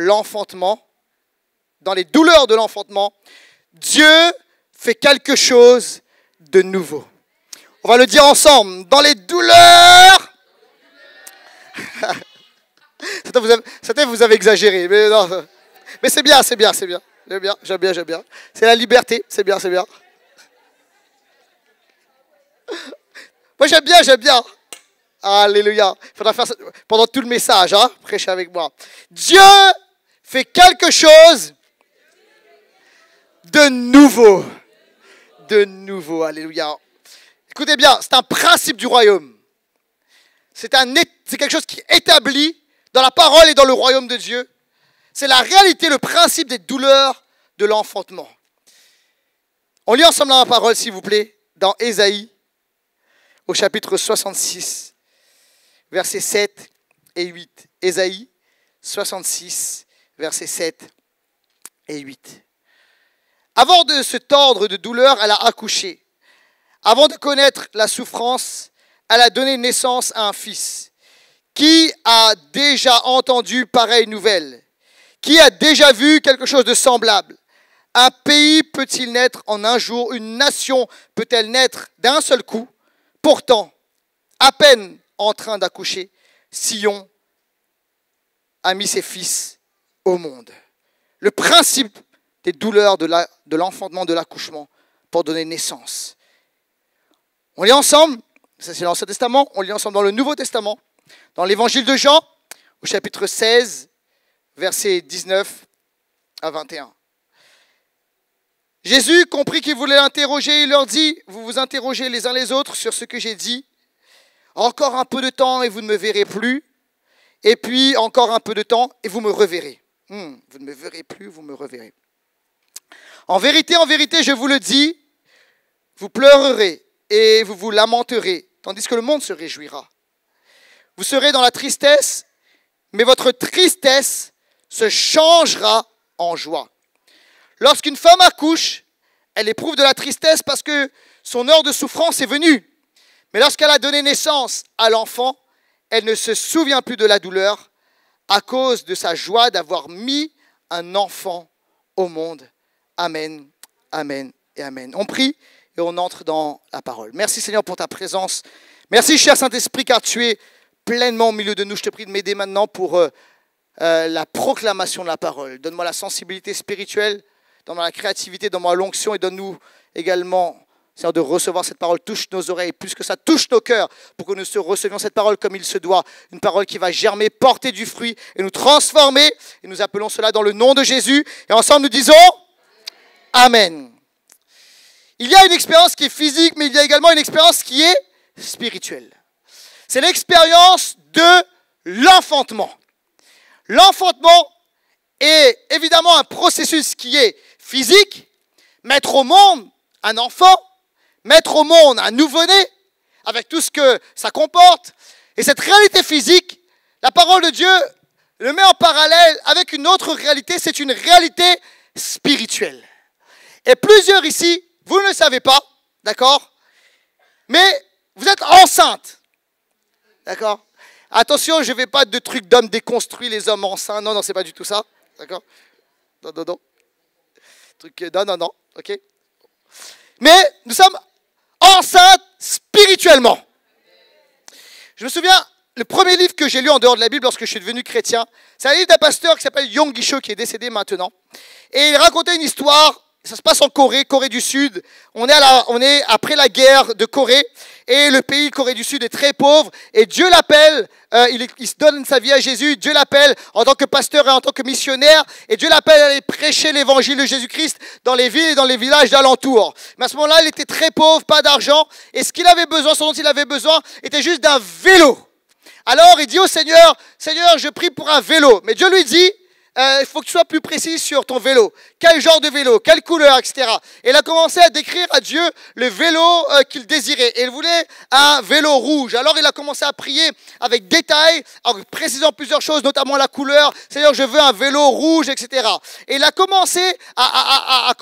l'enfantement, dans les douleurs de l'enfantement, Dieu fait quelque chose de nouveau. On va le dire ensemble. Dans les douleurs... Certains vous avez exagéré. Mais, non. Mais c'est bien, c'est bien, c'est bien. J'aime bien. C'est la liberté, c'est bien. Moi, j'aime bien. Alléluia. Il faudra faire ça pendant tout le message, hein. Prêchez avec moi. Dieu fait quelque chose de nouveau. Alléluia. Écoutez bien, c'est un principe du royaume. C'est quelque chose qui est établi dans la parole et dans le royaume de Dieu. C'est la réalité, le principe des douleurs de l'enfantement. On lit ensemble dans la parole, s'il vous plaît, dans Ésaïe, au chapitre 66, versets 7 et 8. Ésaïe 66, versets 7 et 8. Avant de se tordre de douleur, elle a accouché. Avant de connaître la souffrance, elle a donné naissance à un fils. Qui a déjà entendu pareille nouvelle? Qui a déjà vu quelque chose de semblable? Un pays peut-il naître en un jour? Une nation peut-elle naître d'un seul coup? Pourtant, à peine en train d'accoucher, Sion a mis ses fils au monde. Le principe des douleurs de l'enfantement, de l'accouchement, pour donner naissance. On lit ensemble, ça c'est l'Ancien Testament, on lit ensemble dans le Nouveau Testament, dans l'Évangile de Jean, au chapitre 16, versets 19 à 21. Jésus comprit qu'ils voulaient l'interroger, il leur dit, vous vous interrogez les uns les autres sur ce que j'ai dit. Encore un peu de temps et vous ne me verrez plus. Et puis encore un peu de temps et vous me reverrez. Vous ne me verrez plus, vous me reverrez. En vérité, je vous le dis, vous pleurerez et vous vous lamenterez, tandis que le monde se réjouira. Vous serez dans la tristesse, mais votre tristesse se changera en joie. Lorsqu'une femme accouche, elle éprouve de la tristesse parce que son heure de souffrance est venue. Mais lorsqu'elle a donné naissance à l'enfant, elle ne se souvient plus de la douleur à cause de sa joie d'avoir mis un enfant au monde. Amen, amen et amen. On prie et on entre dans la parole. Merci Seigneur pour ta présence. Merci cher Saint-Esprit car tu es pleinement au milieu de nous. Je te prie de m'aider maintenant pour la proclamation de la parole. Donne-moi la sensibilité spirituelle, donne-moi la créativité, donne-moi l'onction et donne-nous également, Seigneur, de recevoir cette parole. Touche nos oreilles, plus que ça, touche nos cœurs pour que nous recevions cette parole comme il se doit. Une parole qui va germer, porter du fruit et nous transformer. Et nous appelons cela dans le nom de Jésus. Et ensemble nous disons Amen. Il y a une expérience qui est physique, mais il y a également une expérience qui est spirituelle. C'est l'expérience de l'enfantement. L'enfantement est évidemment un processus qui est physique. Mettre au monde un enfant, mettre au monde un nouveau-né, avec tout ce que ça comporte. Et cette réalité physique, la parole de Dieu le met en parallèle avec une autre réalité, c'est une réalité spirituelle. Et plusieurs ici, vous ne le savez pas, d'accord? Mais vous êtes enceinte, d'accord? Attention, je ne vais pas de trucs d'hommes déconstruits, les hommes enceints. Non, c'est pas du tout ça, d'accord? Non. Non, ok? Mais nous sommes enceintes spirituellement. Je me souviens, le premier livre que j'ai lu en dehors de la Bible lorsque je suis devenu chrétien, c'est un livre d'un pasteur qui s'appelle Yonggi Cho, qui est décédé maintenant. Et il racontait une histoire, ça se passe en Corée du Sud. On est après la guerre de Corée. Et le pays, Corée du Sud, est très pauvre. Et Dieu l'appelle, il se donne sa vie à Jésus. Dieu l'appelle en tant que pasteur et en tant que missionnaire. Et Dieu l'appelle à aller prêcher l'évangile de Jésus-Christ dans les villes et dans les villages d'alentour. Mais à ce moment-là, il était très pauvre, pas d'argent. Et ce qu'il avait besoin, ce dont il avait besoin, était juste d'un vélo. Alors il dit au Seigneur, Seigneur, je prie pour un vélo. Mais Dieu lui dit, il faut que tu sois plus précis sur ton vélo. Quel genre de vélo, quelle couleur, etc. Et il a commencé à décrire à Dieu le vélo qu'il désirait. Et il voulait un vélo rouge. Alors il a commencé à prier avec détail, en précisant plusieurs choses, notamment la couleur. Seigneur, je veux un vélo rouge, etc. Et il a commencé à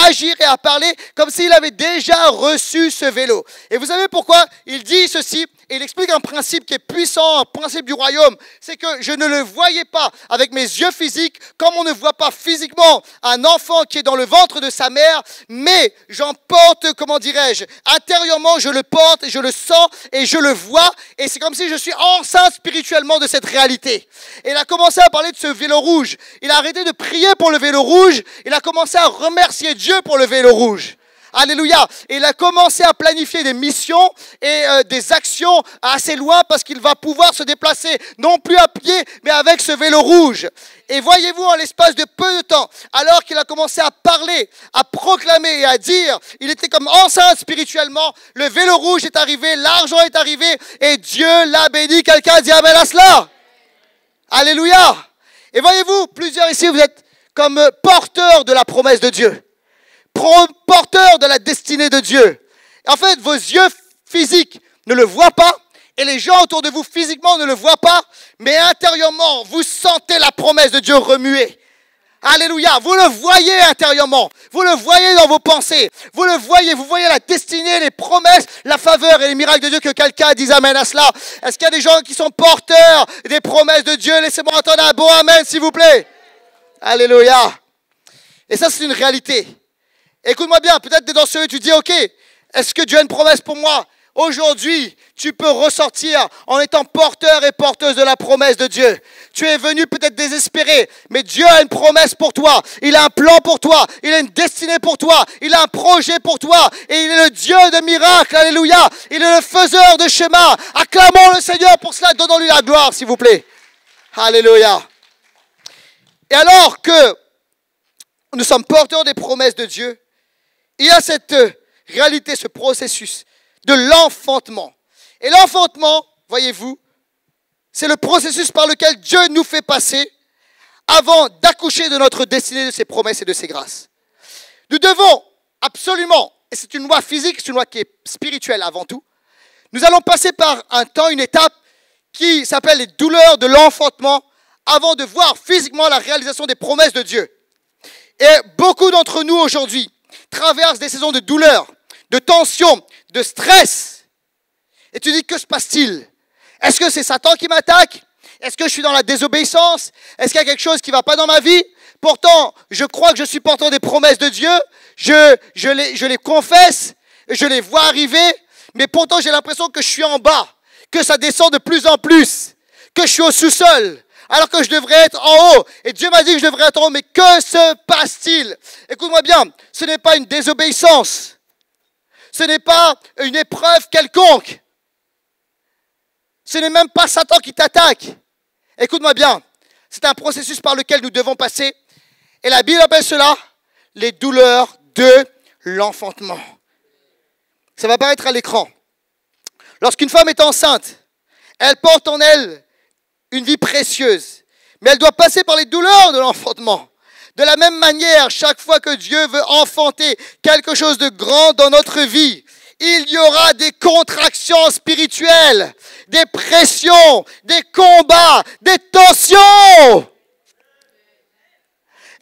agir et à parler comme s'il avait déjà reçu ce vélo. Et vous savez pourquoi il dit ceci? Et il explique un principe qui est puissant, un principe du royaume. C'est que je ne le voyais pas avec mes yeux physiques, comme on ne voit pas physiquement un enfant qui est dans le ventre de sa mère, mais j'en porte, comment dirais-je, intérieurement, je le porte, et je le sens et je le vois. Et c'est comme si je suis enceinte spirituellement de cette réalité. Et il a commencé à parler de ce vélo rouge. Il a arrêté de prier pour le vélo rouge. Il a commencé à remercier Dieu pour le vélo rouge. Alléluia. Et il a commencé à planifier des missions et des actions assez loin parce qu'il va pouvoir se déplacer non plus à pied mais avec ce vélo rouge. Et voyez-vous, en l'espace de peu de temps, alors qu'il a commencé à parler, à proclamer et à dire, il était comme enceinte spirituellement, le vélo rouge est arrivé, l'argent est arrivé et Dieu l'a béni. Quelqu'un dit amen à cela. Alléluia. Et voyez-vous, plusieurs ici, vous êtes comme porteurs de la promesse de Dieu. Porteur de la destinée de Dieu. En fait, vos yeux physiques ne le voient pas et les gens autour de vous physiquement ne le voient pas, mais intérieurement, vous sentez la promesse de Dieu remuer. Alléluia, vous le voyez intérieurement, vous le voyez dans vos pensées, vous le voyez, vous voyez la destinée, les promesses, la faveur et les miracles de Dieu. Que quelqu'un dise amen à cela. Est-ce qu'il y a des gens qui sont porteurs des promesses de Dieu? Laissez-moi entendre un bon amen s'il vous plaît. Alléluia. Et ça, c'est une réalité. Écoute-moi bien, peut-être dans ce lieu, tu dis, ok, est-ce que Dieu a une promesse pour moi? Aujourd'hui, tu peux ressortir en étant porteur et porteuse de la promesse de Dieu. Tu es venu peut-être désespéré, mais Dieu a une promesse pour toi. Il a un plan pour toi. Il a une destinée pour toi. Il a un projet pour toi. Et il est le Dieu de miracles. Alléluia. Il est le faiseur de chemin. Acclamons le Seigneur pour cela. Donnons-lui la gloire, s'il vous plaît. Alléluia. Et alors que nous sommes porteurs des promesses de Dieu, il y a cette réalité, ce processus de l'enfantement. Et l'enfantement, voyez-vous, c'est le processus par lequel Dieu nous fait passer avant d'accoucher de notre destinée, de ses promesses et de ses grâces. Nous devons absolument, et c'est une loi physique, c'est une loi qui est spirituelle avant tout, nous allons passer par un temps, une étape qui s'appelle les douleurs de l'enfantement avant de voir physiquement la réalisation des promesses de Dieu. Et beaucoup d'entre nous aujourd'hui traversent des saisons de douleur, de tension, de stress. Et tu dis, que se passe-t-il? Est-ce que c'est Satan qui m'attaque? Est-ce que je suis dans la désobéissance? Est-ce qu'il y a quelque chose qui ne va pas dans ma vie? Pourtant, je crois que je suis porteur des promesses de Dieu. Je les confesse, je les vois arriver. Mais pourtant, j'ai l'impression que je suis en bas, que ça descend de plus en plus, que je suis au sous-sol, alors que je devrais être en haut. Et Dieu m'a dit que je devrais être en haut. Mais que se passe-t-il? Écoute-moi bien, ce n'est pas une désobéissance. Ce n'est pas une épreuve quelconque. Ce n'est même pas Satan qui t'attaque. Écoute-moi bien, c'est un processus par lequel nous devons passer. Et la Bible appelle cela les douleurs de l'enfantement. Ça va apparaître à l'écran. Lorsqu'une femme est enceinte, elle porte en elle une vie précieuse. Mais elle doit passer par les douleurs de l'enfantement. De la même manière, chaque fois que Dieu veut enfanter quelque chose de grand dans notre vie, il y aura des contractions spirituelles, des pressions, des combats, des tensions.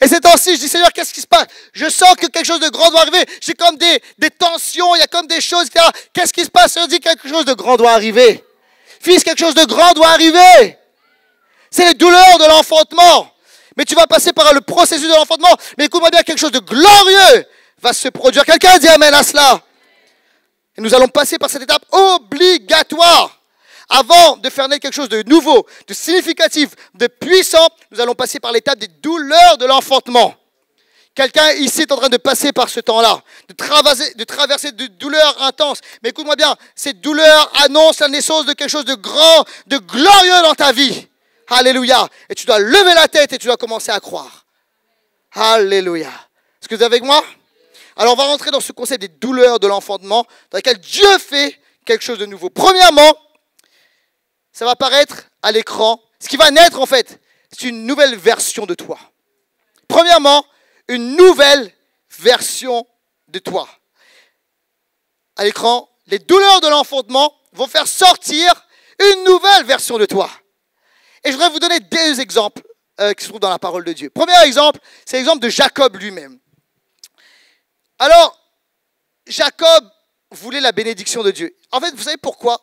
Et ces temps-ci, je dis, Seigneur, qu'est-ce qui se passe? Je sens que quelque chose de grand doit arriver. J'ai comme des tensions, il y a comme des choses. Qu'est-ce qui se passe? Seigneur dit, quelque chose de grand doit arriver. Fils, quelque chose de grand doit arriver. C'est les douleurs de l'enfantement. Mais tu vas passer par le processus de l'enfantement. Mais écoute-moi bien, quelque chose de glorieux va se produire. Quelqu'un dit amen à cela. Et nous allons passer par cette étape obligatoire. Avant de faire naître quelque chose de nouveau, de significatif, de puissant, nous allons passer par l'étape des douleurs de l'enfantement. Quelqu'un ici est en train de passer par ce temps-là, de traverser de douleurs intenses. Mais écoute-moi bien, ces douleurs annoncent la naissance de quelque chose de grand, de glorieux dans ta vie. Alléluia. Et tu dois lever la tête et tu dois commencer à croire. Alléluia. Est-ce que vous êtes avec moi? Alors on va rentrer dans ce concept des douleurs de l'enfantement, dans lequel Dieu fait quelque chose de nouveau. Premièrement, ça va apparaître à l'écran. Ce qui va naître, en fait, c'est une nouvelle version de toi. Premièrement, une nouvelle version de toi. À l'écran, les douleurs de l'enfantement vont faire sortir une nouvelle version de toi. Et je voudrais vous donner deux exemples qui se trouvent dans la parole de Dieu. Premier exemple, c'est l'exemple de Jacob lui-même. Alors, Jacob voulait la bénédiction de Dieu. En fait, vous savez pourquoi?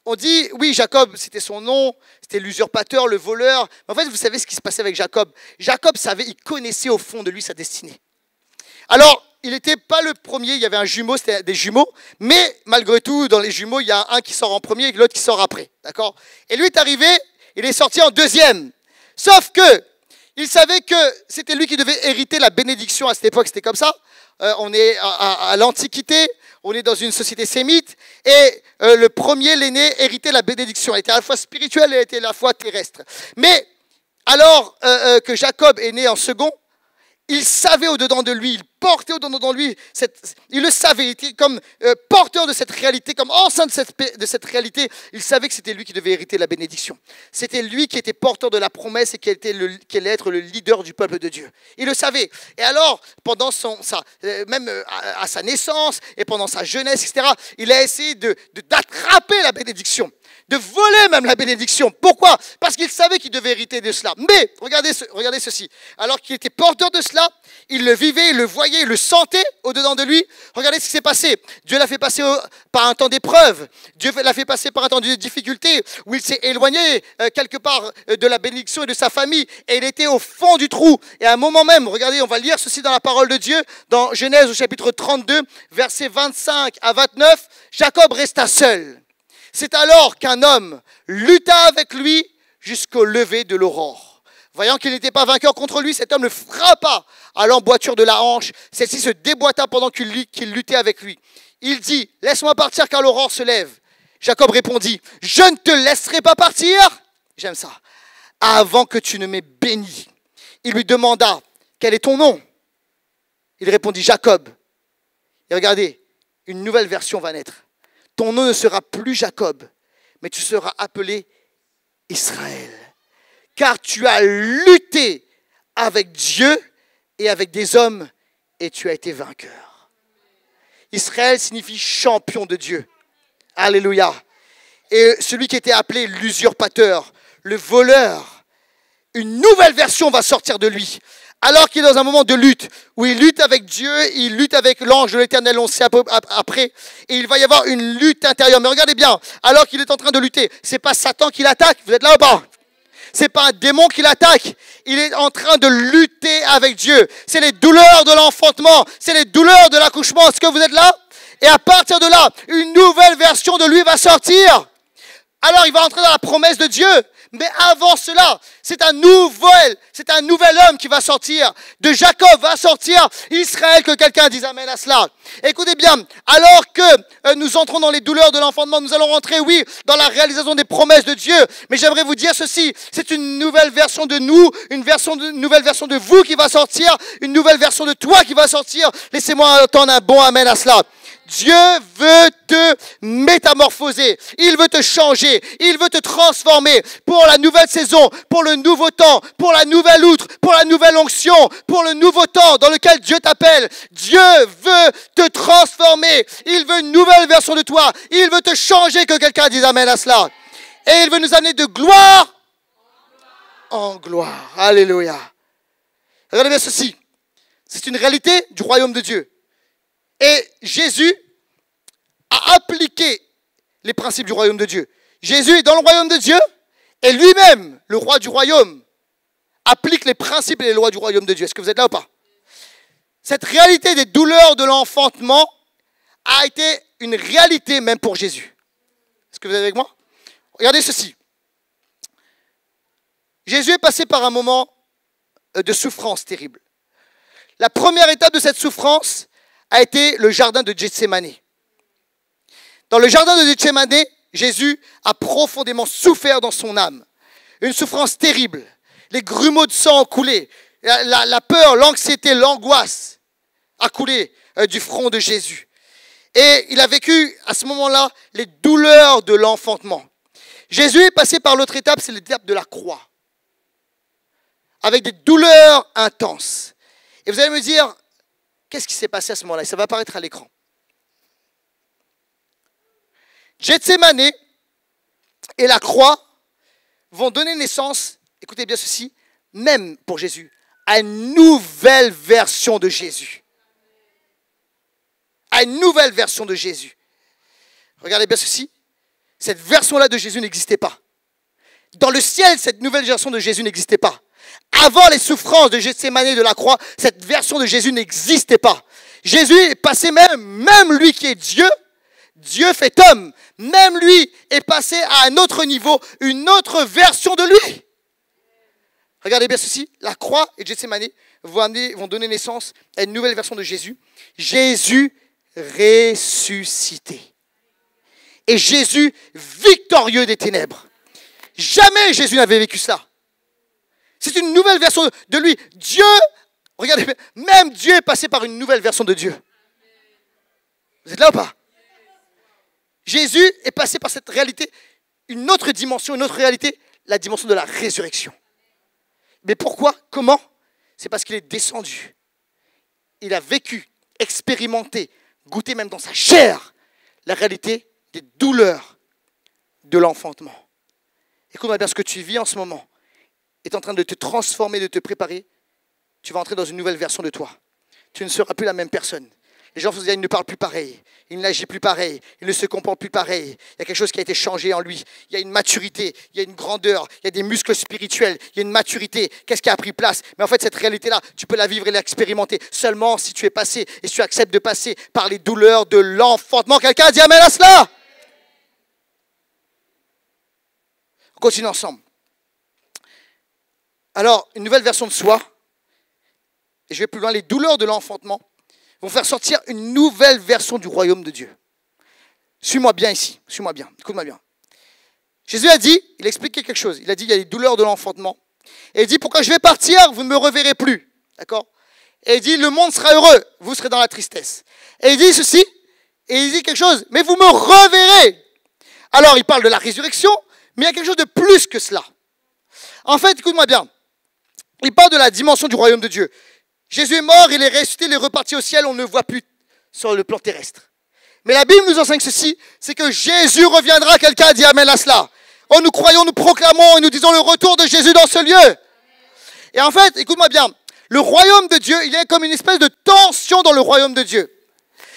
on dit, oui, Jacob, c'était son nom, c'était l'usurpateur, le voleur. Mais en fait, vous savez ce qui se passait avec Jacob. Jacob savait, il connaissait au fond de lui sa destinée. Alors, il n'était pas le premier, il y avait un jumeau, c'était des jumeaux, mais malgré tout, dans les jumeaux, il y a un qui sort en premier et l'autre qui sort après, d'accord? Et lui est arrivé, il est sorti en deuxième. Sauf que, il savait que c'était lui qui devait hériter la bénédiction. À cette époque, c'était comme ça. On est à l'Antiquité, on est dans une société sémite, et le premier, l'aîné, héritait la bénédiction. Elle était à la fois spirituelle et elle était à la fois terrestre. Mais alors que Jacob est né en second, il savait au-dedans de lui, il portait au-dedans de lui, il le savait, il était comme porteur de cette réalité, comme enceinte de cette réalité, il savait que c'était lui qui devait hériter la bénédiction. C'était lui qui était porteur de la promesse et qui allait être le leader du peuple de Dieu. Il le savait. Et alors, pendant même à sa naissance et pendant sa jeunesse, etc., il a essayé d'attraper la bénédiction, de voler même la bénédiction. Pourquoi? Parce qu'il savait qu'il devait hériter de cela. Mais, regardez ceci, alors qu'il était porteur de cela, il le vivait, il le voyait, il le sentait au-dedans de lui. Regardez ce qui s'est passé. Dieu l'a fait passer par un temps d'épreuve. Dieu l'a fait passer par un temps de difficulté où il s'est éloigné quelque part de la bénédiction et de sa famille. Et il était au fond du trou. Et à un moment même, regardez, on va lire ceci dans la parole de Dieu, dans Genèse au chapitre 32, versets 25 à 29. Jacob resta seul. C'est alors qu'un homme lutta avec lui jusqu'au lever de l'aurore. Voyant qu'il n'était pas vainqueur contre lui, cet homme le frappa à l'emboîture de la hanche. Celle-ci se déboîta pendant qu'il luttait avec lui. Il dit, « Laisse-moi partir car l'aurore se lève. » Jacob répondit, « Je ne te laisserai pas partir. » J'aime ça. « Avant que tu ne m'aies béni. » Il lui demanda, « Quel est ton nom ?» Il répondit, « Jacob. » Et regardez, une nouvelle version va naître. « Ton nom ne sera plus Jacob, mais tu seras appelé Israël. Car tu as lutté avec Dieu et avec des hommes et tu as été vainqueur. » Israël signifie champion de Dieu. Alléluia. Et celui qui était appelé l'usurpateur, le voleur, une nouvelle version va sortir de lui. Alors qu'il est dans un moment de lutte, où il lutte avec Dieu, il lutte avec l'ange de l'Éternel, on sait après, et il va y avoir une lutte intérieure. Mais regardez bien, alors qu'il est en train de lutter, c'est pas Satan qui l'attaque, vous êtes là ou pas? C'est pas un démon qui l'attaque. Il est en train de lutter avec Dieu. C'est les douleurs de l'enfantement. C'est les douleurs de l'accouchement. Est-ce que vous êtes là? Et à partir de là, une nouvelle version de lui va sortir. Alors il va entrer dans la promesse de Dieu. Mais avant cela, c'est un nouvel homme qui va sortir. De Jacob va sortir Israël, que quelqu'un dise amen à cela. Écoutez bien, alors que nous entrons dans les douleurs de l'enfantement, nous allons rentrer, oui, dans la réalisation des promesses de Dieu. Mais j'aimerais vous dire ceci, c'est une nouvelle version de nous, une nouvelle version de vous qui va sortir, une nouvelle version de toi qui va sortir. Laissez-moi entendre un bon amen à cela. Dieu veut te métamorphoser, il veut te changer, il veut te transformer pour la nouvelle saison, pour le nouveau temps, pour la nouvelle outre, pour la nouvelle onction, pour le nouveau temps dans lequel Dieu t'appelle. Dieu veut te transformer, il veut une nouvelle version de toi, il veut te changer, que quelqu'un dise amen à cela. Et il veut nous amener de gloire en gloire. Alléluia. Regardez bien ceci, c'est une réalité du royaume de Dieu. Et Jésus a appliqué les principes du royaume de Dieu. Jésus est dans le royaume de Dieu et lui-même, le roi du royaume, applique les principes et les lois du royaume de Dieu. Est-ce que vous êtes là ou pas? Cette réalité des douleurs de l'enfantement a été une réalité même pour Jésus. Est-ce que vous êtes avec moi? Regardez ceci. Jésus est passé par un moment de souffrance terrible. La première étape de cette souffrance a été le jardin de Gethsémani. Dans le jardin de Gethsémani, Jésus a profondément souffert dans son âme. Une souffrance terrible. Les grumeaux de sang ont coulé. La peur, l'anxiété, l'angoisse a coulé du front de Jésus. Et il a vécu à ce moment-là les douleurs de l'enfantement. Jésus est passé par l'autre étape, c'est l'étape de la croix. Avec des douleurs intenses. Et vous allez me dire, qu'est-ce qui s'est passé à ce moment-là? Ça va apparaître à l'écran. Gethsémani et la croix vont donner naissance, écoutez bien ceci, même pour Jésus, à une nouvelle version de Jésus. À une nouvelle version de Jésus. Regardez bien ceci. cette version-là de Jésus n'existait pas. Dans le ciel, cette nouvelle version de Jésus n'existait pas. Avant les souffrances de Gethsémani et de la croix, cette version de Jésus n'existait pas. Jésus est passé même lui qui est Dieu, Dieu fait homme, même lui est passé à un autre niveau, une autre version de lui. Regardez bien ceci, la croix et Gethsémani vont donner naissance à une nouvelle version de Jésus. Jésus ressuscité. Et Jésus victorieux des ténèbres. Jamais Jésus n'avait vécu ça. C'est une nouvelle version de lui. Dieu, regardez, même Dieu est passé par une nouvelle version de Dieu. Vous êtes là ou pas? Jésus est passé par cette réalité, une autre dimension, une autre réalité, la dimension de la résurrection. Mais pourquoi? Comment? C'est parce qu'il est descendu. Il a vécu, expérimenté, goûté même dans sa chair la réalité des douleurs de l'enfantement. Écoute-moi bien, ce que tu vis en ce moment est en train de te transformer, de te préparer. Tu vas entrer dans une nouvelle version de toi. Tu ne seras plus la même personne. Les gens vont se dire, il ne parle plus pareil, il n'agit plus pareil, il ne se comporte plus pareil. Il y a quelque chose qui a été changé en lui. Il y a une maturité, il y a une grandeur, il y a des muscles spirituels, il y a une maturité. Qu'est-ce qui a pris place? Mais en fait, cette réalité-là, tu peux la vivre et l'expérimenter seulement si tu es passé et si tu acceptes de passer par les douleurs de l'enfantement. Quelqu'un a dit amen à cela? On continue ensemble. Alors, une nouvelle version de soi, et je vais plus loin, les douleurs de l'enfantement vont faire sortir une nouvelle version du royaume de Dieu. Suis-moi bien ici, suis-moi bien, écoute-moi bien. Jésus a dit, il a expliqué quelque chose, il a dit il y a les douleurs de l'enfantement, et il dit pourquoi je vais partir, vous ne me reverrez plus, d'accord? Et il dit le monde sera heureux, vous serez dans la tristesse. Et il dit ceci, et il dit quelque chose, mais vous me reverrez. Alors il parle de la résurrection, mais il y a quelque chose de plus que cela. En fait, écoute-moi bien, il parle de la dimension du royaume de Dieu. Jésus est mort, il est ressuscité, il est reparti au ciel, on ne le voit plus sur le plan terrestre. Mais la Bible nous enseigne ceci, c'est que Jésus reviendra, quelqu'un a dit amen à cela. Oh, nous croyons, nous proclamons et nous disons le retour de Jésus dans ce lieu. Et en fait, écoute-moi bien, le royaume de Dieu, il y a comme une espèce de tension dans le royaume de Dieu.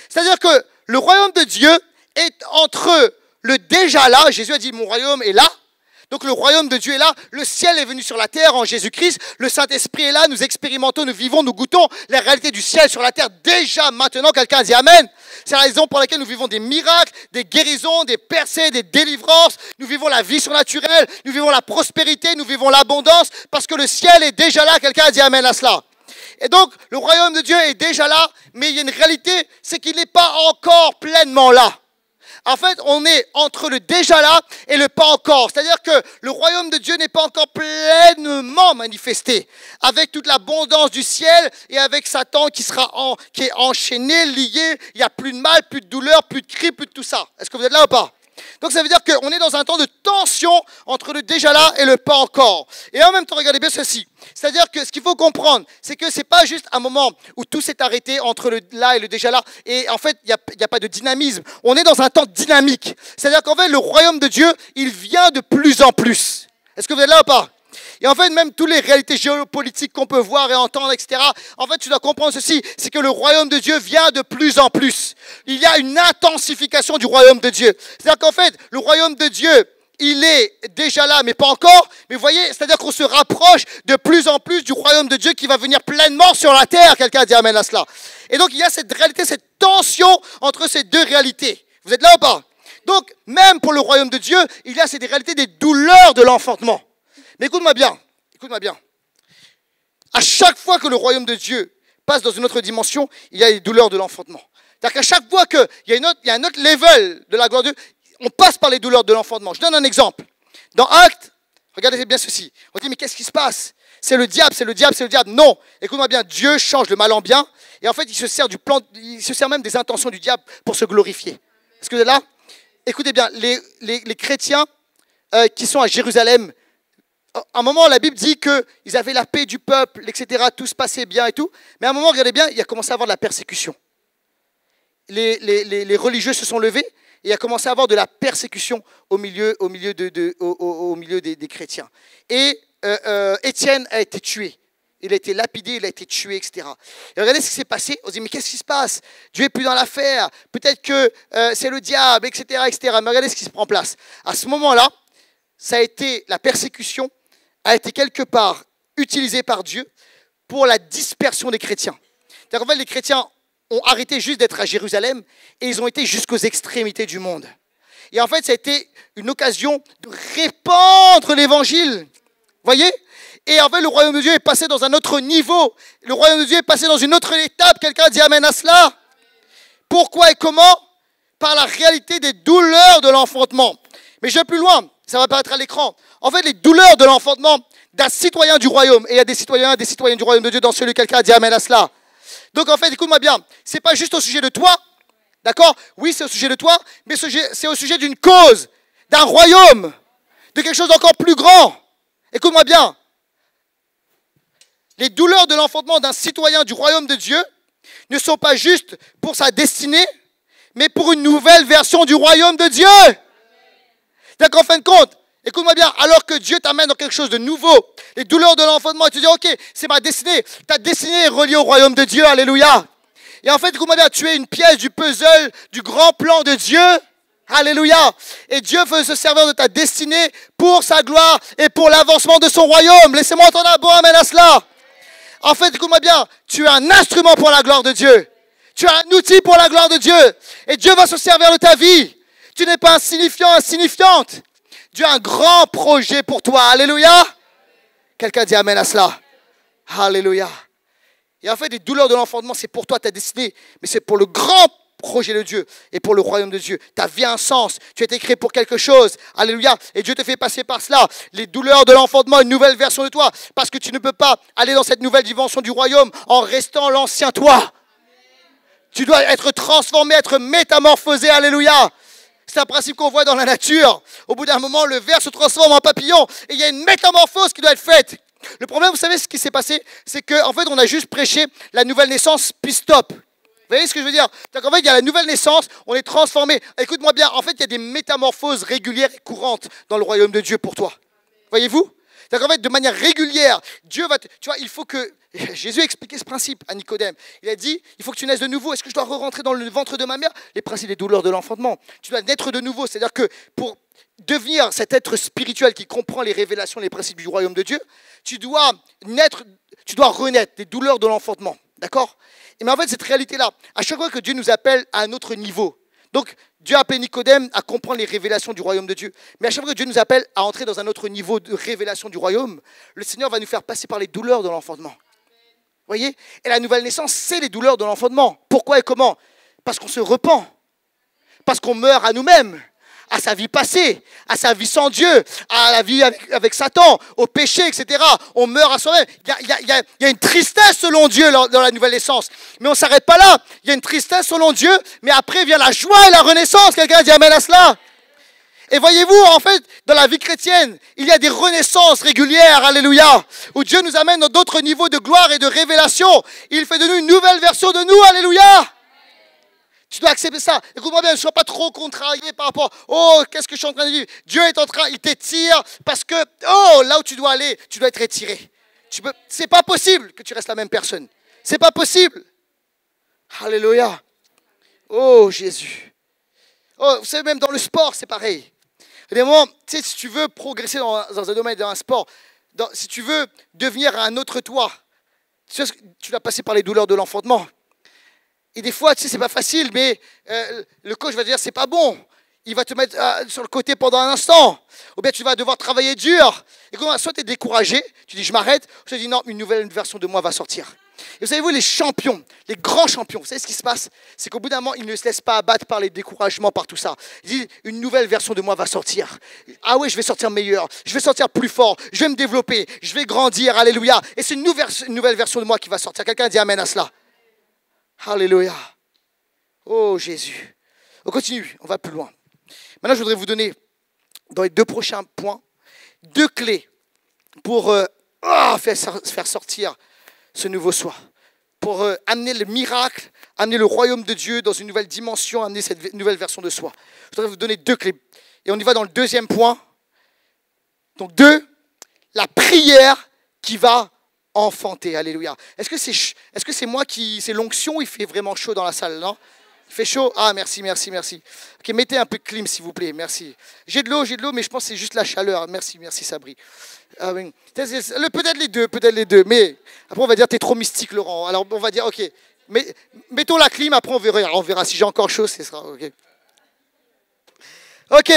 C'est-à-dire que le royaume de Dieu est entre le déjà là, Jésus a dit mon royaume est là. Donc le royaume de Dieu est là, le ciel est venu sur la terre en Jésus-Christ, le Saint-Esprit est là, nous expérimentons, nous vivons, nous goûtons la réalité du ciel sur la terre déjà maintenant. Quelqu'un dit amen. C'est la raison pour laquelle nous vivons des miracles, des guérisons, des percées, des délivrances, nous vivons la vie surnaturelle, nous vivons la prospérité, nous vivons l'abondance, parce que le ciel est déjà là. Quelqu'un dit amen à cela. Et donc le royaume de Dieu est déjà là, mais il y a une réalité, c'est qu'il n'est pas encore pleinement là. En fait, on est entre le déjà là et le pas encore. C'est-à-dire que le royaume de Dieu n'est pas encore pleinement manifesté. Avec toute l'abondance du ciel et avec Satan qui est enchaîné, lié. Il n'y a plus de mal, plus de douleur, plus de cris, plus de tout ça. Est-ce que vous êtes là ou pas? Donc ça veut dire qu'on est dans un temps de tension entre le déjà là et le pas encore. Et en même temps, regardez bien ceci. C'est-à-dire que ce qu'il faut comprendre, c'est que ce n'est pas juste un moment où tout s'est arrêté entre le là et le déjà là. Et en fait, il n'y a pas de dynamisme. On est dans un temps dynamique. C'est-à-dire qu'en fait, le royaume de Dieu, il vient de plus en plus. Est-ce que vous êtes là ou pas? Et en fait, même toutes les réalités géopolitiques qu'on peut voir et entendre, etc., en fait, tu dois comprendre ceci, c'est que le royaume de Dieu vient de plus en plus. Il y a une intensification du royaume de Dieu. C'est-à-dire qu'en fait, le royaume de Dieu, il est déjà là, mais pas encore. Mais vous voyez, c'est-à-dire qu'on se rapproche de plus en plus du royaume de Dieu qui va venir pleinement sur la terre. Quelqu'un a dit amen à cela. Et donc, il y a cette réalité, cette tension entre ces deux réalités. Vous êtes là ou pas? Donc, même pour le royaume de Dieu, il y a cette réalité des douleurs de l'enfantement. Mais écoute-moi bien, écoute-moi bien. À chaque fois que le royaume de Dieu passe dans une autre dimension, il y a les douleurs de l'enfantement. C'est-à-dire qu'à chaque fois qu'il y a un autre level de la gloire de Dieu, on passe par les douleurs de l'enfantement. Je donne un exemple. Dans Actes, regardez bien ceci. On dit, mais qu'est-ce qui se passe? C'est le diable, c'est le diable, c'est le diable. Non, écoute-moi bien, Dieu change le mal en bien. Et en fait, il se sert même des intentions du diable pour se glorifier. Est-ce que vous êtes là? Écoutez bien, les chrétiens qui sont à Jérusalem, à un moment, la Bible dit qu'ils avaient la paix du peuple, etc. Tout se passait bien et tout. Mais à un moment, regardez bien, il a commencé à avoir de la persécution. Les religieux se sont levés et il a commencé à avoir de la persécution au milieu des chrétiens. Et Étienne a été tué. il a été lapidé, il a été tué, etc. Et regardez ce qui s'est passé. On se dit, mais qu'est-ce qui se passe? Dieu n'est plus dans l'affaire. Peut-être que c'est le diable, etc., etc. Mais regardez ce qui se prend en place. À ce moment-là, la persécution a été quelque part utilisée par Dieu pour la dispersion des chrétiens. C'est-à-dire qu'en fait, les chrétiens ont arrêté juste d'être à Jérusalem et ils ont été jusqu'aux extrémités du monde. Et en fait, ça a été une occasion de répandre l'évangile. Vous voyez? Et en fait, le royaume de Dieu est passé dans un autre niveau. Le royaume de Dieu est passé dans une autre étape. Quelqu'un dit amen à cela? Pourquoi et comment? Par la réalité des douleurs de l'enfantement. Mais je vais plus loin. Ça va apparaître à l'écran. En fait, les douleurs de l'enfantement d'un citoyen du royaume. Et il y a des citoyens du royaume de Dieu dans celui. Quelqu'un dit amen à cela. Donc en fait, écoute-moi bien. Ce n'est pas juste au sujet de toi. D'accord? Oui, c'est au sujet de toi. Mais c'est au sujet d'une cause, d'un royaume, de quelque chose d'encore plus grand. Écoute-moi bien. Les douleurs de l'enfantement d'un citoyen du royaume de Dieu ne sont pas juste pour sa destinée, mais pour une nouvelle version du royaume de Dieu. C'est-à-dire qu'en fin de compte, écoute-moi bien, alors que Dieu t'amène dans quelque chose de nouveau, les douleurs de l'enfantement, et tu dis, ok, c'est ma destinée. Ta destinée est reliée au royaume de Dieu, alléluia. Et en fait, écoute-moi bien, tu es une pièce du puzzle du grand plan de Dieu. Alléluia. Et Dieu veut se servir de ta destinée pour sa gloire et pour l'avancement de son royaume. Laissez-moi entendre un bon amen à cela. En fait, écoute-moi bien, tu es un instrument pour la gloire de Dieu. Tu es un outil pour la gloire de Dieu. Et Dieu va se servir de ta vie. Tu n'es pas insignifiant, insignifiante. Dieu a un grand projet pour toi. Alléluia. Quelqu'un dit amen à cela. Alléluia. Et en fait, les douleurs de l'enfantement, c'est pour toi ta destinée. Mais c'est pour le grand projet de Dieu et pour le royaume de Dieu. Ta vie a un sens. Tu as été créé pour quelque chose. Alléluia. Et Dieu te fait passer par cela. Les douleurs de l'enfantement, une nouvelle version de toi. Parce que tu ne peux pas aller dans cette nouvelle dimension du royaume en restant l'ancien toi. Tu dois être transformé, être métamorphosé. Alléluia. C'est un principe qu'on voit dans la nature. Au bout d'un moment, le ver se transforme en papillon. Et il y a une métamorphose qui doit être faite. Le problème, vous savez ce qui s'est passé? C'est qu'en fait, on a juste prêché la nouvelle naissance, puis stop. Vous voyez ce que je veux dire? En fait, il y a la nouvelle naissance, on est transformé. Écoute-moi bien, en fait, il y a des métamorphoses régulières et courantes dans le royaume de Dieu pour toi. Voyez-vous? C'est-à-dire qu'en fait, de manière régulière, Dieu va... Tu vois, il faut que... Jésus a expliqué ce principe à Nicodème. Il a dit, il faut que tu naisses de nouveau. Est-ce que je dois re-rentrer dans le ventre de ma mère? Les principes des douleurs de l'enfantement. Tu dois naître de nouveau. C'est-à-dire que pour devenir cet être spirituel qui comprend les révélations, les principes du royaume de Dieu, tu dois renaître des douleurs de l'enfantement. D'accord? Mais en fait, cette réalité-là, à chaque fois que Dieu nous appelle à un autre niveau, donc Dieu a appelé Nicodème à comprendre les révélations du royaume de Dieu, mais à chaque fois que Dieu nous appelle à entrer dans un autre niveau de révélation du royaume, le Seigneur va nous faire passer par les douleurs de l'enfantement. Vous voyez? Et la nouvelle naissance, c'est les douleurs de l'enfantement. Pourquoi et comment? Parce qu'on se repent, parce qu'on meurt à nous-mêmes, à sa vie passée, à sa vie sans Dieu, à la vie avec Satan, au péché, etc. On meurt à soi-même. Il y a une tristesse selon Dieu dans la nouvelle naissance. Mais on ne s'arrête pas là. Il y a une tristesse selon Dieu, mais après vient la joie et la renaissance. Quelqu'un dit amen à cela. Et voyez-vous, en fait, dans la vie chrétienne, il y a des renaissances régulières, alléluia, où Dieu nous amène dans d'autres niveaux de gloire et de révélation. Il fait de nous une nouvelle version de nous, alléluia. Tu dois accepter ça. Écoute-moi bien, ne sois pas trop contrarié par rapport « Oh, qu'est-ce que je suis en train de vivre ?» Dieu est en train, il t'étire parce que, oh, là où tu dois aller, tu dois être étiré. C'est pas possible que tu restes la même personne. C'est pas possible. Alléluia. Oh, Jésus. Oh, vous savez, même dans le sport, c'est pareil. Il y a des moments, tu sais, si tu veux progresser dans un domaine, dans un sport, si tu veux devenir un autre toi, tu dois passer par les douleurs de l'enfantement. Et des fois, tu sais, c'est pas facile, mais le coach va te dire, c'est pas bon. Il va te mettre sur le côté pendant un instant. Ou bien tu vas devoir travailler dur. Et quand soit tu es découragé, tu dis, je m'arrête. Soit tu dis, non, une nouvelle version de moi va sortir. Et vous savez, vous, les champions, les grands champions, vous savez ce qui se passe? C'est qu'au bout d'un moment, ils ne se laissent pas abattre par les découragements, par tout ça. Ils disent, une nouvelle version de moi va sortir. Ah oui, je vais sortir meilleur, je vais sortir plus fort, je vais me développer, je vais grandir, alléluia. Et c'est une nouvelle version de moi qui va sortir. Quelqu'un dit amen à cela. Alléluia. Oh Jésus. On continue, on va plus loin. Maintenant, je voudrais vous donner, dans les 2 prochains points, 2 clés pour faire sortir ce nouveau soi. Pour amener le miracle, amener le royaume de Dieu dans une nouvelle dimension, amener cette nouvelle version de soi. Je voudrais vous donner 2 clés. Et on y va dans le 2e point. Donc 2, la prière qui va enfanter. Alléluia. Est-ce que c'est moi qui... C'est l'onction, il fait vraiment chaud dans la salle, non? Il fait chaud? Ah, merci. Ok, mettez un peu de clim, s'il vous plaît, merci. J'ai de l'eau, mais je pense que c'est juste la chaleur. Merci, Sabri. Ah, oui. Peut-être les deux, mais après on va dire, t'es trop mystique, Laurent. Alors on va dire, ok, mettons la clim, après on verra si j'ai encore chaud, ce sera ok. Ok.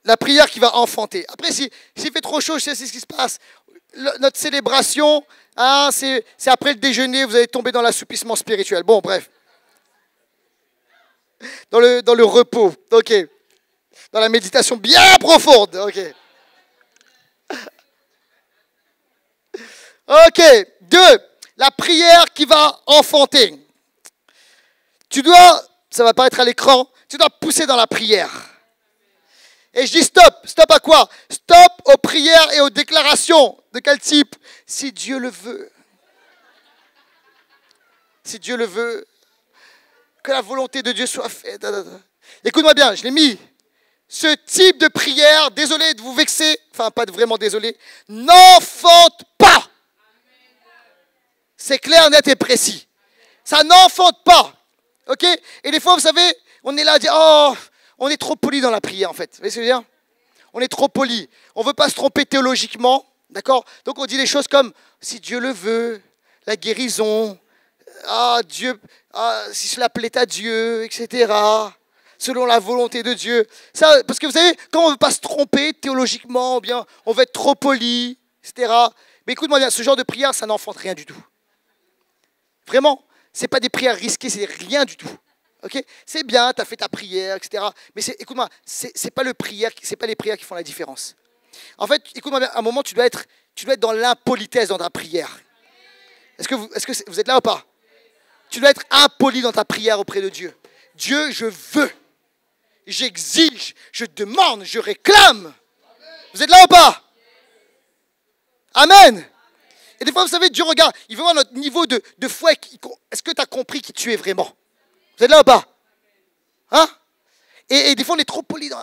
La prière qui va enfanter. Après, s'il fait trop chaud, je sais ce qui se passe. Notre célébration, hein, c'est après le déjeuner, vous allez tomber dans l'assoupissement spirituel. Bon, bref. Dans le repos, ok. Dans la méditation bien profonde, ok. Ok, 2. La prière qui va enfanter. Ça va apparaître à l'écran, tu dois pousser dans la prière. Et je dis stop. Stop à quoi? Stop aux prières et aux déclarations. De quel type? Si Dieu le veut. Si Dieu le veut. Que la volonté de Dieu soit faite. Écoute-moi bien, je l'ai mis. Ce type de prière, désolé de vous vexer, enfin pas vraiment désolé, n'enfante pas. C'est clair, net et précis. Ça n'enfante pas. Ok? Et des fois, vous savez, on est là à dire, oh, on est trop poli dans la prière en fait. Vous voyez ce que je veux dire? On est trop poli. On ne veut pas se tromper théologiquement. D'accord? Donc on dit des choses comme, si Dieu le veut, la guérison, Dieu, si cela plaît à Dieu, etc. Selon la volonté de Dieu. Ça, parce que vous savez, quand on ne veut pas se tromper théologiquement, bien, on veut être trop poli, etc. Mais écoute-moi bien, ce genre de prière, ça n'enfante rien du tout. Vraiment, ce n'est pas des prières risquées, c'est rien du tout. Okay? C'est bien, tu as fait ta prière, etc. Mais écoute-moi, ce n'est pas les prières qui font la différence. En fait, écoute-moi bien, à un moment, tu dois être dans l'impolitesse dans ta prière. Est-ce que vous êtes là ou pas? Tu dois être impoli dans ta prière auprès de Dieu. Dieu, je veux, j'exige, je demande, je réclame. Vous êtes là ou pas? Amen. Et des fois, vous savez, Dieu regarde, il veut voir notre niveau de foi. Est-ce que tu as compris qui tu es vraiment? Vous êtes là ou pas? Hein? Et des fois, on est trop poli dans...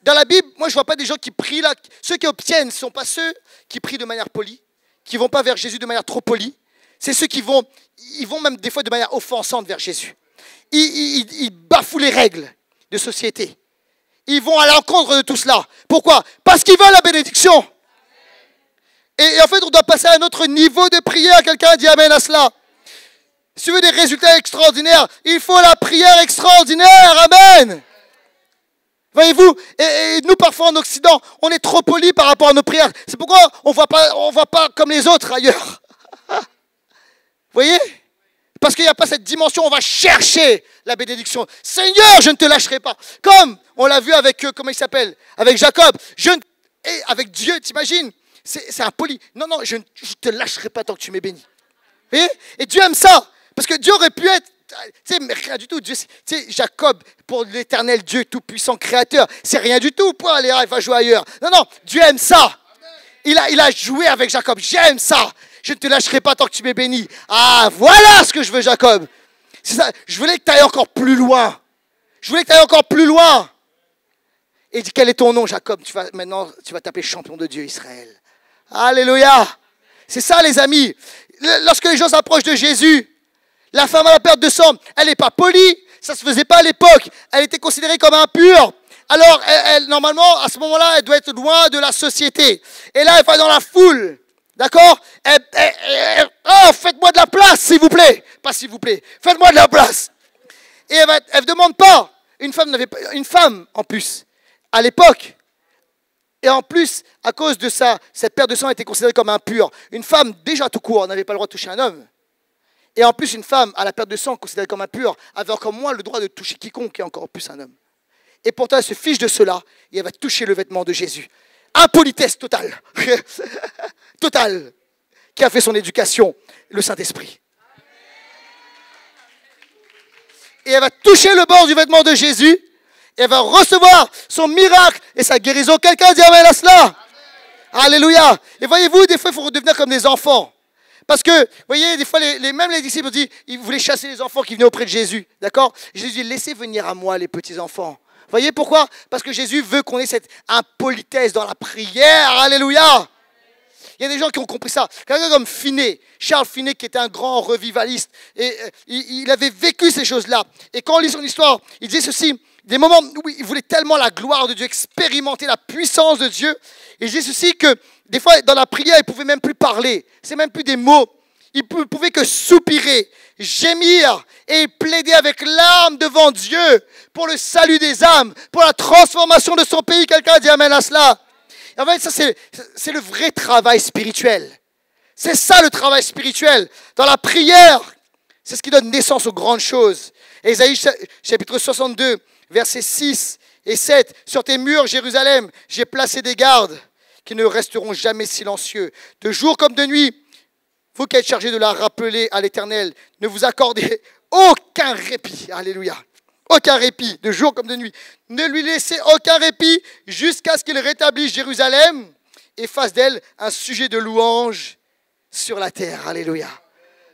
Dans la Bible, moi, je ne vois pas des gens qui prient là. Ceux qui obtiennent ne sont pas ceux qui prient de manière polie, qui ne vont pas vers Jésus de manière trop polie. C'est ceux qui vont même des fois de manière offensante vers Jésus. Ils bafouent les règles de société. Ils vont à l'encontre de tout cela. Pourquoi? Parce qu'ils veulent la bénédiction. Et en fait, on doit passer à un autre niveau de prière. Quelqu'un dit amen à cela. Si tu veux des résultats extraordinaires, il faut la prière extraordinaire. Amen. Voyez-vous, et nous, parfois en Occident, on est trop poli par rapport à nos prières. C'est pourquoi on ne voit pas comme les autres ailleurs. Vous voyez? Parce qu'il n'y a pas cette dimension, on va chercher la bénédiction. Seigneur, je ne te lâcherai pas. Comme on l'a vu avec, comment il s'appelle? Avec Jacob. Et avec Dieu, t'imagines? C'est impoli. Non, je ne te lâcherai pas tant que tu m'es béni. Vous voyez? Et Dieu aime ça. Parce que Dieu aurait pu être, tu sais, rien du tout. Dieu, Jacob, pour l'éternel Dieu tout-puissant créateur, c'est rien du tout. Point, allez, il va jouer ailleurs. Non, Dieu aime ça. Il a joué avec Jacob. J'aime ça. Je ne te lâcherai pas tant que tu m'es béni. Ah, voilà ce que je veux, Jacob. C'est ça. Je voulais que tu ailles encore plus loin. Et il dit, quel est ton nom, Jacob? Maintenant, tu vas t'appeler champion de Dieu, Israël. Alléluia. C'est ça, les amis. Lorsque les gens s'approchent de Jésus, la femme à la perte de sang, elle n'est pas polie. Ça ne se faisait pas à l'époque. Elle était considérée comme impure. Alors, normalement, à ce moment-là, elle doit être loin de la société. Et là, elle va dans la foule. D'accord? Faites-moi de la place, s'il vous plaît. Pas s'il vous plaît. Faites-moi de la place. Et elle ne demande pas. Une femme, en plus, à l'époque. Et en plus, à cause de ça, cette perte de sang était considérée comme impure. Une femme, déjà tout court, n'avait pas le droit de toucher un homme. Et en plus, une femme, à la perte de sang, considérée comme impure, avait encore moins le droit de toucher quiconque, et encore plus un homme. Et pourtant, elle se fiche de cela, et elle va toucher le vêtement de Jésus. Impolitesse totale. Totale. Qui a fait son éducation? Le Saint-Esprit. Et elle va toucher le bord du vêtement de Jésus, et elle va recevoir son miracle et sa guérison. Quelqu'un dit amen à cela? Amen. Alléluia. Et voyez-vous, des fois, il faut redevenir comme des enfants. Parce que, vous voyez, des fois, même les disciples ils voulaient chasser les enfants qui venaient auprès de Jésus. D'accord? Jésus dit, laissez venir à moi les petits enfants. Voyez pourquoi? Parce que Jésus veut qu'on ait cette impolitesse dans la prière. Alléluia! Il y a des gens qui ont compris ça. Quelqu'un comme Finney, Charles Finney, qui était un grand revivaliste, et il avait vécu ces choses-là. Et quand on lit son histoire, il disait ceci, des moments où il voulait tellement la gloire de Dieu, expérimenter la puissance de Dieu. Et il disait ceci, que des fois, dans la prière, il ne pouvait même plus parler. C'est même plus des mots. Il ne pouvait que soupirer, gémir et plaider avec larmes devant Dieu pour le salut des âmes, pour la transformation de son pays. Quelqu'un a dit amen à cela. En fait, ça, c'est le vrai travail spirituel. C'est ça le travail spirituel. Dans la prière, c'est ce qui donne naissance aux grandes choses. Ésaïe chapitre 62, versets 6 et 7. Sur tes murs, Jérusalem, j'ai placé des gardes qui ne resteront jamais silencieux. De jour comme de nuit, vous qui êtes chargés de la rappeler à l'Éternel, ne vous accordez aucun répit. Alléluia. Aucun répit, de jour comme de nuit. Ne lui laissez aucun répit jusqu'à ce qu'il rétablisse Jérusalem et fasse d'elle un sujet de louange sur la terre. Alléluia.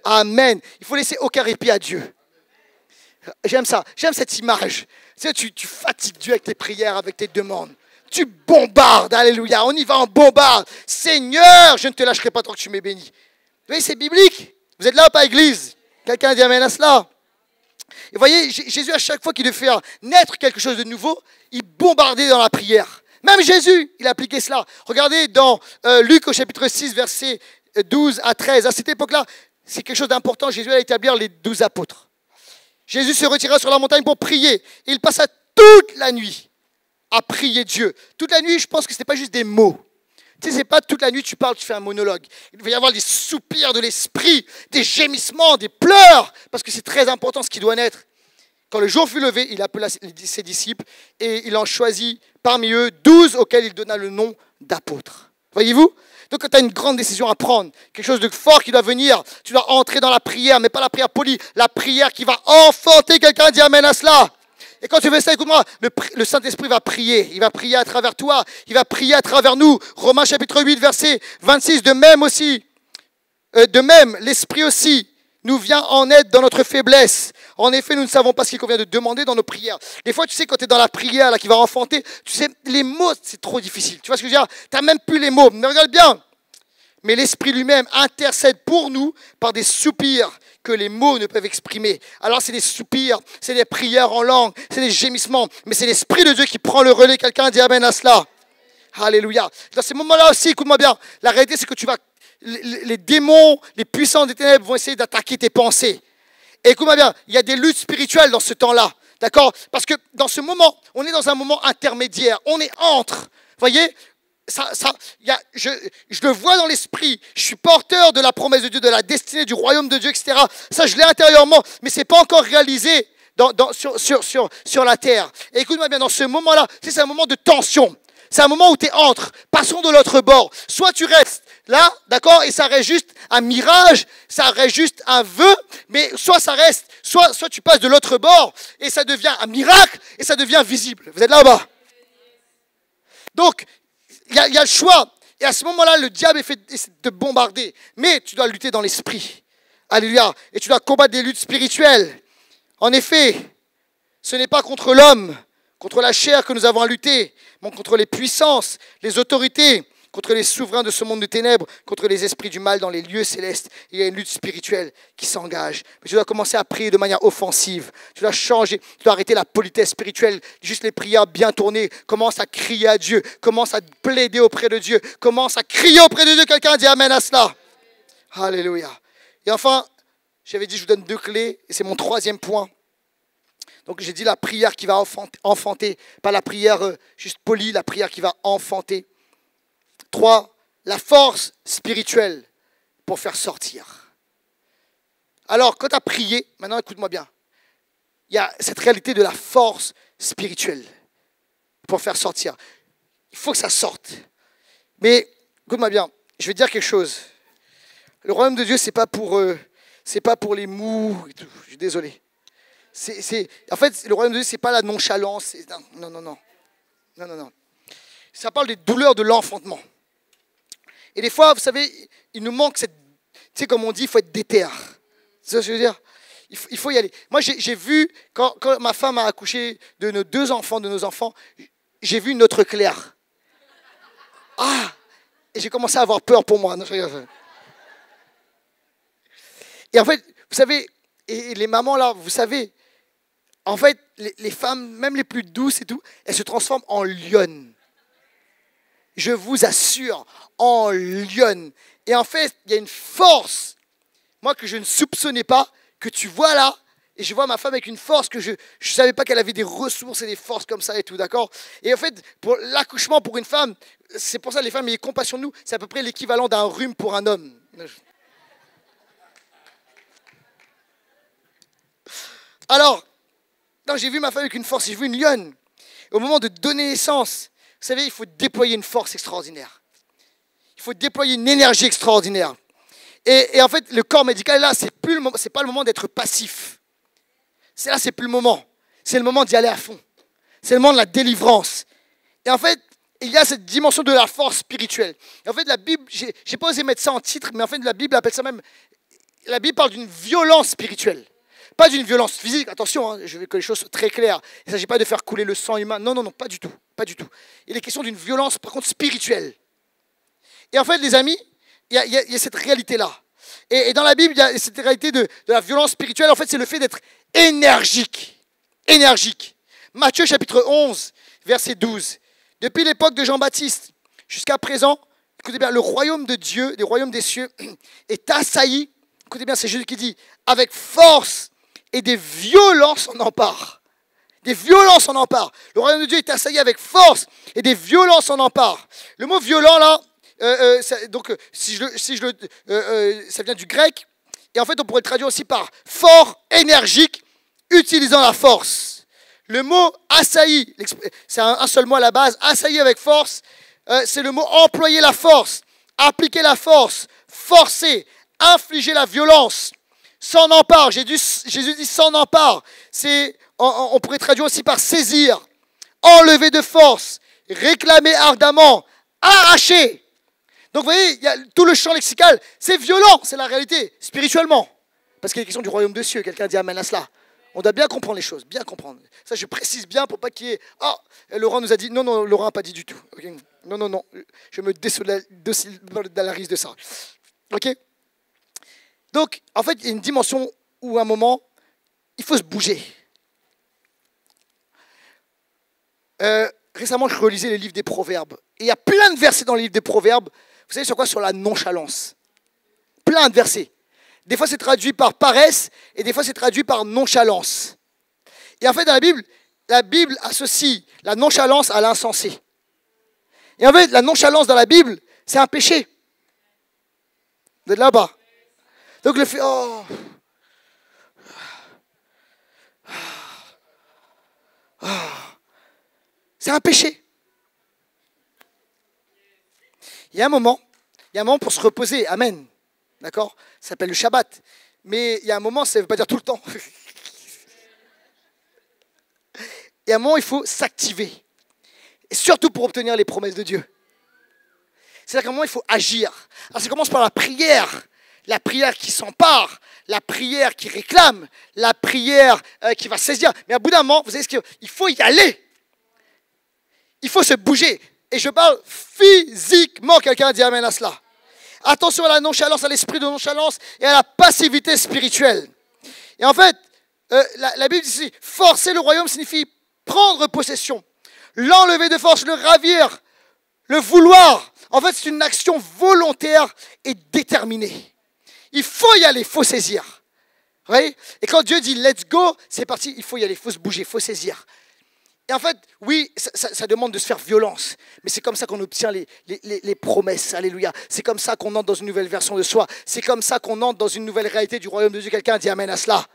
Amen. Il faut laisser aucun répit à Dieu. J'aime ça. J'aime cette image. Tu fatigues Dieu avec tes prières, avec tes demandes. Tu bombardes. Alléluia. On y va, on bombarde. Seigneur, je ne te lâcherai pas tant que tu m'es béni. Vous voyez, c'est biblique. Vous êtes là ou pas, église? Quelqu'un a dit amen à cela? Et vous voyez, Jésus, à chaque fois qu'il devait faire naître quelque chose de nouveau, il bombardait dans la prière. Même Jésus, il appliquait cela. Regardez dans Luc au chapitre 6, versets 12 à 13. À cette époque-là, c'est quelque chose d'important. Jésus allait établir les 12 apôtres. Jésus se retira sur la montagne pour prier. Il passa toute la nuit à prier Dieu. Toute la nuit, je pense que ce n'était pas juste des mots. Tu sais, c'est pas toute la nuit tu parles, tu fais un monologue. Il va y avoir des soupirs de l'esprit, des gémissements, des pleurs, parce que c'est très important ce qui doit naître. Quand le jour fut levé, il appela ses disciples et il en choisit parmi eux 12 auxquels il donna le nom d'apôtres. Voyez-vous? Donc quand tu as une grande décision à prendre, quelque chose de fort qui doit venir, tu dois entrer dans la prière, mais pas la prière polie, la prière qui va enfanter quelqu'un, dit amen à cela. Et quand tu fais ça, écoute-moi, le Saint-Esprit va prier. Il va prier à travers toi. Il va prier à travers nous. Romains chapitre 8, verset 26. De même, l'Esprit aussi nous vient en aide dans notre faiblesse. En effet, nous ne savons pas ce qu'il convient de demander dans nos prières. Des fois, tu sais, quand tu es dans la prière là, qui va enfanter, tu sais, les mots, c'est trop difficile. Tu vois ce que je veux dire? Tu n'as même plus les mots. Mais regarde bien. Mais l'Esprit lui-même intercède pour nous par des soupirs que les mots ne peuvent exprimer. Alors c'est des soupirs, c'est des prières en langue, c'est des gémissements, mais c'est l'Esprit de Dieu qui prend le relais. Quelqu'un dit amen à cela. Alléluia. Dans ces moments-là aussi, écoute-moi bien, la réalité c'est que les démons, les puissants des ténèbres vont essayer d'attaquer tes pensées. Et écoute-moi bien, il y a des luttes spirituelles dans ce temps-là, d'accord? Parce que dans ce moment, on est dans un moment intermédiaire, on est entre, voyez? Je le vois dans l'esprit, je suis porteur de la promesse de Dieu, de la destinée du royaume de Dieu, etc. Ça, je l'ai intérieurement, mais ce n'est pas encore réalisé sur la terre. Et écoute-moi bien, dans ce moment-là, c'est un moment de tension. C'est un moment où tu es entre. Passons de l'autre bord. Soit tu restes là, d'accord, et ça reste juste un mirage, ça reste juste un vœu, mais soit ça reste, soit tu passes de l'autre bord, et ça devient un miracle, et ça devient visible. Vous êtes là-bas? Donc, il y a le choix. Et à ce moment-là, le diable essaie de te bombarder. Mais tu dois lutter dans l'esprit. Alléluia. Et tu dois combattre des luttes spirituelles. En effet, ce n'est pas contre l'homme, contre la chair que nous avons à lutter, mais contre les puissances, les autorités, contre les souverains de ce monde de ténèbres, contre les esprits du mal dans les lieux célestes. Il y a une lutte spirituelle qui s'engage. Mais tu dois commencer à prier de manière offensive. Tu dois changer, tu dois arrêter la politesse spirituelle, juste les prières bien tournées. Commence à crier à Dieu, commence à plaider auprès de Dieu, commence à crier auprès de Dieu. Quelqu'un dit amen à cela. Alléluia. Et enfin, j'avais dit je vous donne 2 clés, et c'est mon 3e point. Donc j'ai dit la prière qui va enfanter, pas la prière juste polie, la prière qui va enfanter. 3, la force spirituelle pour faire sortir. Alors, quand tu as prié, maintenant écoute-moi bien, il y a cette réalité de la force spirituelle pour faire sortir. Il faut que ça sorte. Mais, écoute-moi bien, je vais te dire quelque chose. Le royaume de Dieu, c'est pas pour les mous et tout. Je suis désolé. En fait, le royaume de Dieu, c'est pas la nonchalance. Non. Ça parle des douleurs de l'enfantement. Et des fois, vous savez, il nous manque cette... Tu sais, comme on dit, il faut être déter. C'est ça ce que je veux dire? il faut y aller. Moi, j'ai vu, quand ma femme a accouché de nos deux enfants, j'ai vu notre Claire. Ah! Et j'ai commencé à avoir peur pour moi. Non, et en fait, vous savez, et les mamans là, vous savez, en fait, les femmes, même les plus douces et tout, elles se transforment en lionnes. Je vous assure, en lionnes. Et en fait, il y a une force, moi, que je ne soupçonnais pas, que tu vois là, et je vois ma femme avec une force que je ne savais pas qu'elle avait des ressources et des forces comme ça et tout, d'accord? Et en fait, pour l'accouchement pour une femme, c'est pour ça les femmes, ayez compassion de nous, c'est à peu près l'équivalent d'un rhume pour un homme. Alors, non, j'ai vu ma femme avec une force, j'ai vu une lionne. Au moment de donner naissance, vous savez, il faut déployer une force extraordinaire. Il faut déployer une énergie extraordinaire. Et en fait, le corps médical, là, c'est pas le moment d'être passif. Là, c'est plus le moment. C'est le moment d'y aller à fond. C'est le moment de la délivrance. Et en fait, il y a cette dimension de la force spirituelle. Et en fait, la Bible, j'ai pas osé mettre ça en titre, mais en fait, la Bible appelle ça même... La Bible parle d'une violence spirituelle. Pas d'une violence physique, attention, hein, je veux que les choses soient très claires. Il ne s'agit pas de faire couler le sang humain. Non, pas du tout. Pas du tout. Il est question d'une violence, par contre, spirituelle. Et en fait, les amis, il y a cette réalité-là. Et dans la Bible, il y a cette réalité de la violence spirituelle. En fait, c'est le fait d'être énergique. Énergique. Matthieu chapitre 11, verset 12. Depuis l'époque de Jean-Baptiste jusqu'à présent, écoutez bien, le royaume de Dieu, le royaume des cieux, est assailli. Écoutez bien, c'est Jésus qui dit, avec force et des violences en empare. Des violences en empare. Le royaume de Dieu est assailli avec force et des violences en empare. Le mot violent là, ça vient du grec. Et en fait, on pourrait le traduire aussi par fort, énergique, utilisant la force. Le mot assailli, c'est un seul mot à la base, assailli avec force, c'est le mot employer la force, appliquer la force, forcer, infliger la violence. S'en empare, Jésus dit s'en empare. On pourrait traduire aussi par saisir, enlever de force, réclamer ardemment, arracher. Donc vous voyez, il y a tout le champ lexical, c'est violent, c'est la réalité, spirituellement. Parce qu'il est question du royaume des cieux, quelqu'un dit amen à cela. On doit bien comprendre les choses, bien comprendre. Ça, je précise bien pour pas qu'il y ait... Ah, Laurent nous a dit... Non, Laurent n'a pas dit du tout. Okay. Non. Je me désolidarise de ça. OK? Donc, en fait, il y a une dimension où, à un moment, il faut se bouger. Récemment, je relisais les livres des Proverbes. Et il y a plein de versets dans les livres des Proverbes. Vous savez sur quoi? Sur la nonchalance. Plein de versets. Des fois, c'est traduit par paresse et des fois, c'est traduit par nonchalance. Et en fait, dans la Bible associe la nonchalance à l'insensé. Et en fait, la nonchalance dans la Bible, c'est un péché. Vous êtes là-bas. Donc le fait, c'est un péché. Il y a un moment pour se reposer, amen, d'accord? Ça s'appelle le Shabbat. Mais il y a un moment, ça ne veut pas dire tout le temps. Il y a un moment, il faut s'activer. Et surtout pour obtenir les promesses de Dieu. C'est-à-dire qu'à un moment, il faut agir. Alors ça commence par la prière qui s'empare, la prière qui réclame, la prière qui va saisir. Mais à bout d'un moment, vous savez ce qu'il faut y aller. Il faut se bouger. Et je parle physiquement, quelqu'un dit amen à cela. Attention à la nonchalance, à l'esprit de nonchalance et à la passivité spirituelle. Et en fait, la Bible dit ici, forcer le royaume signifie prendre possession, l'enlever de force, le ravir, le vouloir. En fait, c'est une action volontaire et déterminée. Il faut y aller, il faut saisir. Oui? Et quand Dieu dit let's go, c'est parti, il faut y aller, il faut se bouger, il faut saisir. Et en fait, oui, ça demande de se faire violence. Mais c'est comme ça qu'on obtient les promesses. Alléluia. C'est comme ça qu'on entre dans une nouvelle version de soi. C'est comme ça qu'on entre dans une nouvelle réalité du royaume de Dieu. Quelqu'un dit amen à cela.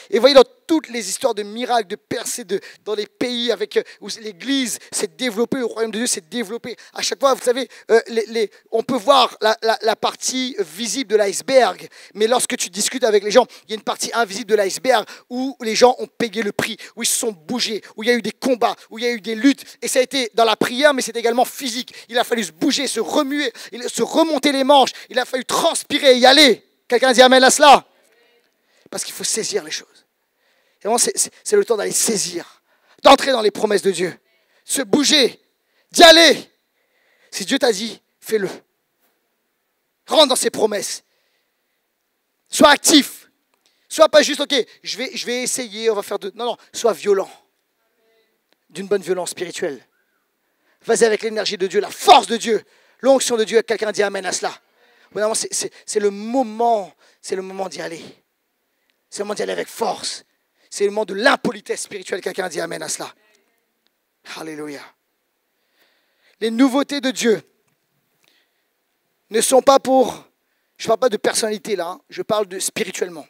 Et vous voyez dans toutes les histoires de miracles, de percées dans les pays où l'Église s'est développée, le royaume de Dieu s'est développé. À chaque fois, vous savez, on peut voir la partie visible de l'iceberg. Mais lorsque tu discutes avec les gens, il y a une partie invisible de l'iceberg où les gens ont payé le prix, où ils se sont bougés, où il y a eu des combats, où il y a eu des luttes. Et ça a été dans la prière, mais c'est également physique. Il a fallu se bouger, se remuer, se remonter les manches. Il a fallu transpirer et y aller. Quelqu'un dit amen à cela? Parce qu'il faut saisir les choses. Et vraiment, c'est le temps d'aller saisir, d'entrer dans les promesses de Dieu, se bouger, d'y aller. Si Dieu t'a dit, fais-le. Rentre dans ses promesses. Sois actif. Sois pas juste, ok, je vais essayer, on va faire de... Non, sois violent. D'une bonne violence spirituelle. Vas-y avec l'énergie de Dieu, la force de Dieu, l'onction de Dieu. Quelqu'un dit amen à cela. Vraiment, c'est le moment d'y aller. C'est le moment d'y aller avec force. C'est le moment de l'impolitesse spirituelle. Quelqu'un dit amen à cela. Alléluia. Les nouveautés de Dieu ne sont pas pour, je ne parle pas de personnalité là, je parle de spirituellement.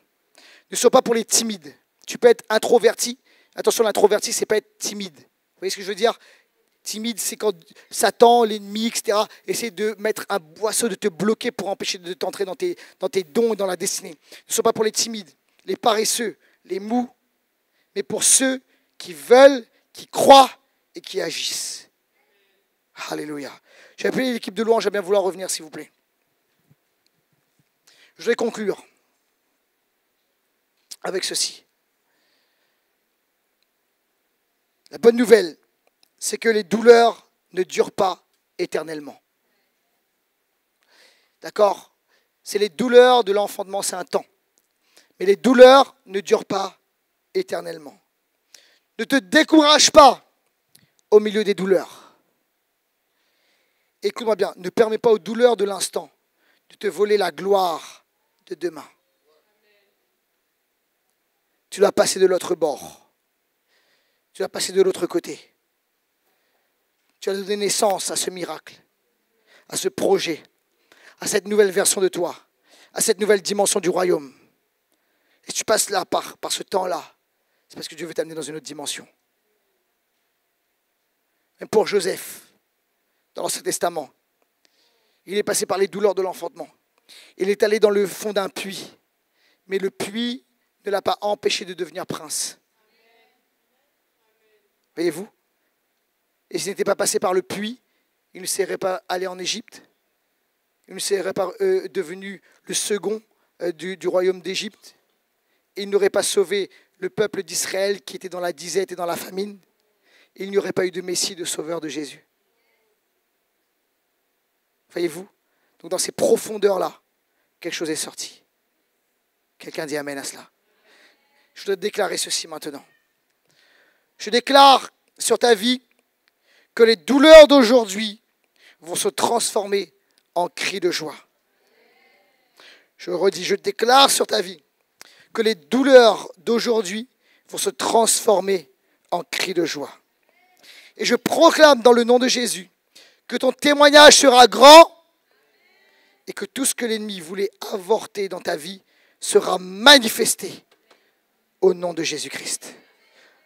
Ne sont pas pour les timides. Tu peux être introverti. Attention, l'introverti, c'est pas être timide. Vous voyez ce que je veux dire? Timide, c'est quand Satan, l'ennemi, etc., essaie de mettre un boisseau, de te bloquer pour empêcher de t'entrer dans tes dons et dans la destinée. Ne sont pas pour les timides, les paresseux, les mous, mais pour ceux qui veulent, qui croient et qui agissent. Alléluia. J'ai appelé l'équipe de louange à bien vouloir revenir, s'il vous plaît. Je vais conclure avec ceci. La bonne nouvelle, c'est que les douleurs ne durent pas éternellement. D'accord? C'est les douleurs de l'enfantement, c'est un temps. Mais les douleurs ne durent pas éternellement. Ne te décourage pas au milieu des douleurs. Écoute-moi bien, ne permets pas aux douleurs de l'instant de te voler la gloire de demain. Tu dois passer de l'autre bord. Tu dois passer de l'autre côté. Tu as donné naissance à ce miracle, à ce projet, à cette nouvelle version de toi, à cette nouvelle dimension du royaume. Et si tu passes là par ce temps-là, c'est parce que Dieu veut t'amener dans une autre dimension. Même pour Joseph, dans l'Ancien Testament, il est passé par les douleurs de l'enfantement. Il est allé dans le fond d'un puits, mais le puits ne l'a pas empêché de devenir prince. Voyez-vous? Et s'il n'était pas passé par le puits, il ne serait pas allé en Égypte. Il ne serait pas devenu le second du royaume d'Égypte. Et il n'aurait pas sauvé le peuple d'Israël qui était dans la disette et dans la famine. Et il n'y aurait pas eu de Messie, de sauveur de Jésus. Voyez-vous? Donc dans ces profondeurs-là, quelque chose est sorti. Quelqu'un dit amen à cela. Je dois déclarer ceci maintenant. Je déclare sur ta vie que les douleurs d'aujourd'hui vont se transformer en cris de joie. Je redis, je déclare sur ta vie que les douleurs d'aujourd'hui vont se transformer en cris de joie. Et je proclame dans le nom de Jésus que ton témoignage sera grand et que tout ce que l'ennemi voulait avorter dans ta vie sera manifesté au nom de Jésus-Christ.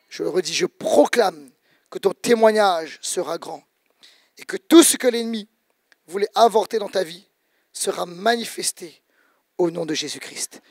Je le redis, je proclame que ton témoignage sera grand et que tout ce que l'ennemi voulait avorter dans ta vie sera manifesté au nom de Jésus-Christ.